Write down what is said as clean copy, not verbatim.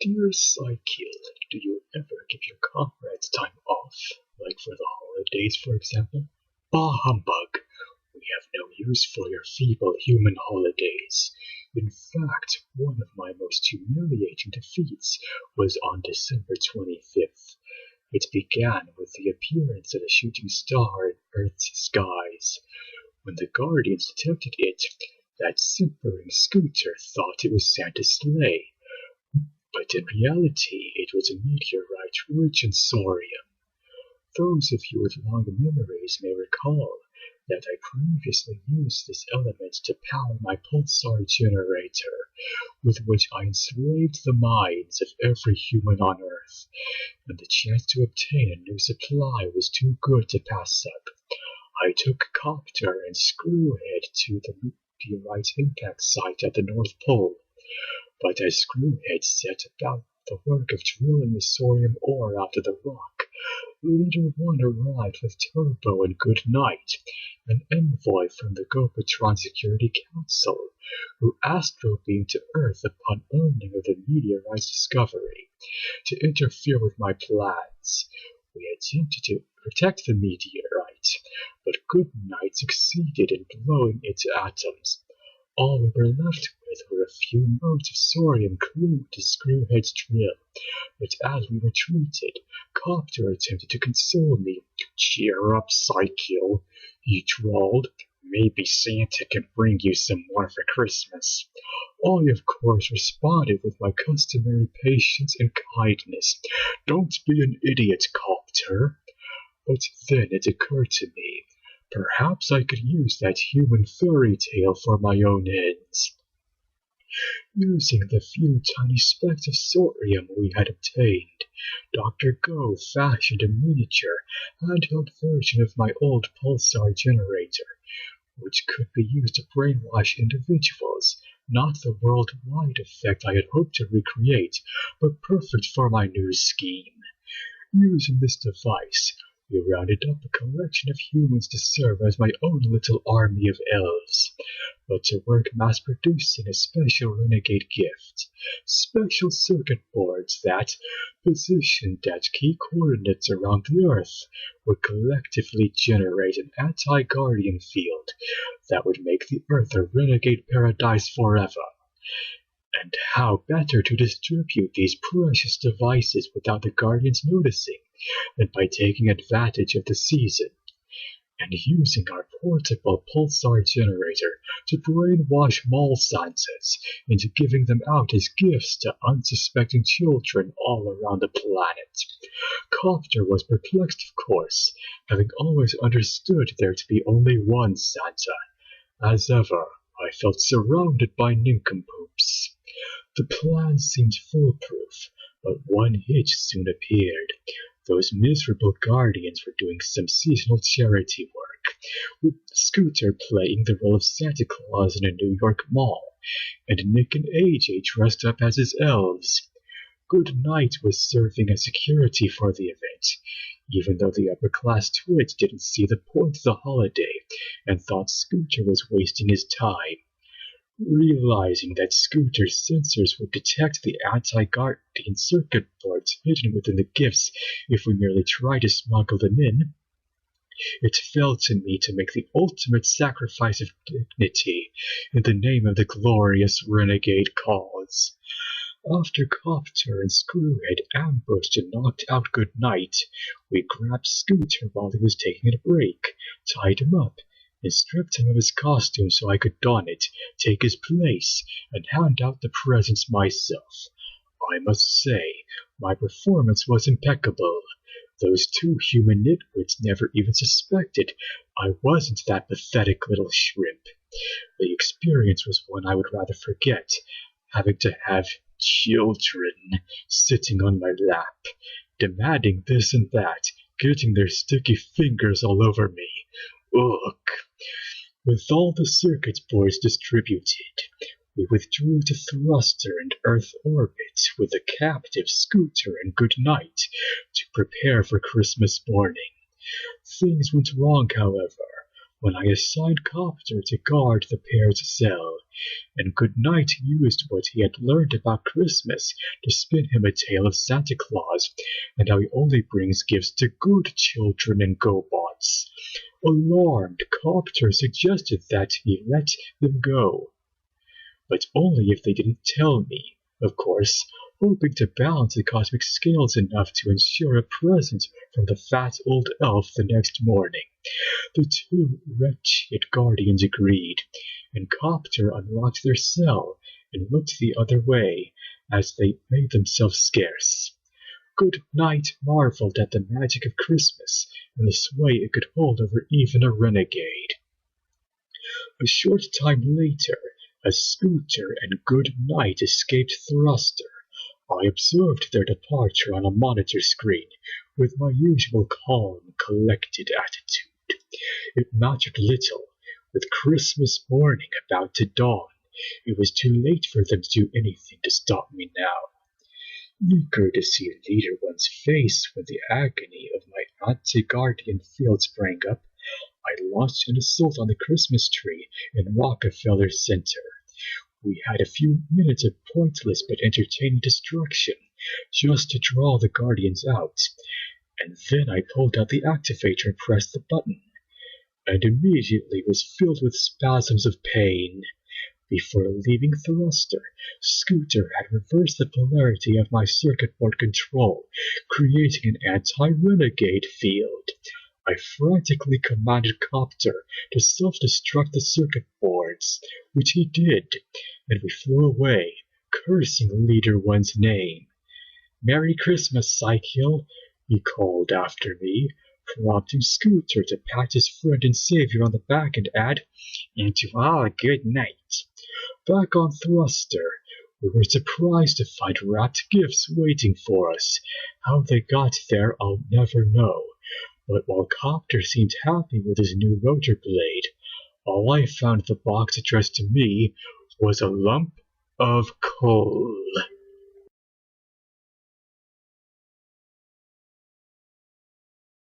Dear Psyche, do you ever give your comrades time off, like for the holidays, for example? Bah humbug! We have no use for your feeble human holidays. In fact, one of my most humiliating defeats was on December 25th. It began with the appearance of a shooting star in Earth's skies. When the Guardians detected it, that simpering scooter thought it was Santa's sleigh. But in reality, it was a meteorite rich in sorium. Those of you with long memories may recall that I previously used this element to power my pulsar generator, with which I enslaved the minds of every human on Earth, and the chance to obtain a new supply was too good to pass up. I took Cop-Tur and Screwhead to the meteorite impact site at the North Pole. But as Screwhead set about the work of drilling the sorium ore out of the rock, Leader 1 arrived with Turbo and Goodnight, an envoy from the GoBots Security Council, who astro-beamed to Earth upon learning of the meteorite's discovery, to interfere with my plans. We attempted to protect the meteorite, but Goodnight succeeded in blowing it to atoms. All we were left with were a few motes of sorium glued to Screwhead's drill, but as we retreated, Cop-Tur attempted to console me. "Cheer up, Psyche," he drawled. "Maybe Santa can bring you some more for Christmas." I, of course, responded with my customary patience and kindness. "Don't be an idiot, Cop-Tur." But then it occurred to me, perhaps I could use that human fairy tale for my own ends. Using the few tiny specks of sorium we had obtained, Dr. Go fashioned a miniature, handheld version of my old pulsar generator, which could be used to brainwash individuals, not the worldwide effect I had hoped to recreate, but perfect for my new scheme. Using this device, we rounded up a collection of humans to serve as my own little army of elves, but to work mass-producing a special renegade gift, special circuit boards that, positioned at key coordinates around the Earth, would collectively generate an anti-guardian field that would make the Earth a renegade paradise forever. And how better to distribute these precious devices without the Guardians noticing than by taking advantage of the season, and using our portable pulsar generator to brainwash mall Santas into giving them out as gifts to unsuspecting children all around the planet. Cop-Tur was perplexed, of course, having always understood there to be only one Santa. As ever, I felt surrounded by nincompoops. The plan seemed foolproof, but one hitch soon appeared. Those miserable Guardians were doing some seasonal charity work, with Scooter playing the role of Santa Claus in a New York mall, and Nick and AJ dressed up as his elves. Goodnight was serving as security for the event, even though the upper-class twits didn't see the point of the holiday and thought Scooter was wasting his time. Realizing that Scooter's sensors would detect the anti-guardian circuit boards hidden within the gifts if we merely tried to smuggle them in, it fell to me to make the ultimate sacrifice of dignity in the name of the glorious renegade cause. After Cop-Tur and Screwhead ambushed and knocked out Goodnight, we grabbed Scooter while he was taking a break, tied him up, and stripped him of his costume so I could don it, take his place, and hand out the presents myself. I must say, my performance was impeccable. Those two human nitwits never even suspected I wasn't that pathetic little shrimp. The experience was one I would rather forget, having to have children sitting on my lap, demanding this and that, getting their sticky fingers all over me. Ugh. With all the circuit boards distributed, we withdrew to thruster and Earth orbit with the captive Scooter and Goodnight to prepare for Christmas morning. Things went wrong, however, when I assigned Cop-Tur to guard the pair's cell, and Goodnight used what he had learned about Christmas to spin him a tale of Santa Claus and how he only brings gifts to good children and GoBots. Alarmed, Cop-Tur suggested that he let them go, but only if they didn't tell me, of course, hoping to balance the cosmic scales enough to ensure a present from the fat old elf the next morning. The two wretched guardians agreed, and Cop-Tur unlocked their cell and looked the other way as they made themselves scarce. Goodnight marveled at the magic of Christmas and the sway it could hold over even a renegade. A short time later, as Scooter and Goodnight escaped Thruster, I observed their departure on a monitor screen with my usual calm, collected attitude. It mattered little. With Christmas morning about to dawn, it was too late for them to do anything to stop me now. Eager to see Leader One's face when the agony of my anti-guardian field sprang up, I launched an assault on the Christmas tree in Rockefeller Center. We had a few minutes of pointless but entertaining destruction, just to draw the Guardians out, and then I pulled out the activator and pressed the button, and immediately was filled with spasms of pain. Before leaving Thruster, Scooter had reversed the polarity of my circuit board control, creating an anti-renegade field. I frantically commanded Cop-Tur to self-destruct the circuit boards, which he did, and we flew away, cursing Leader One's name. "Merry Christmas, Psykill," he called after me, prompting Scooter to pat his friend and savior on the back and add, "And to all a good night." Back on Thruster, we were surprised to find wrapped gifts waiting for us. How they got there I'll never know. But while Cop-Tur seemed happy with his new rotor blade, all I found the box addressed to me was a lump of coal.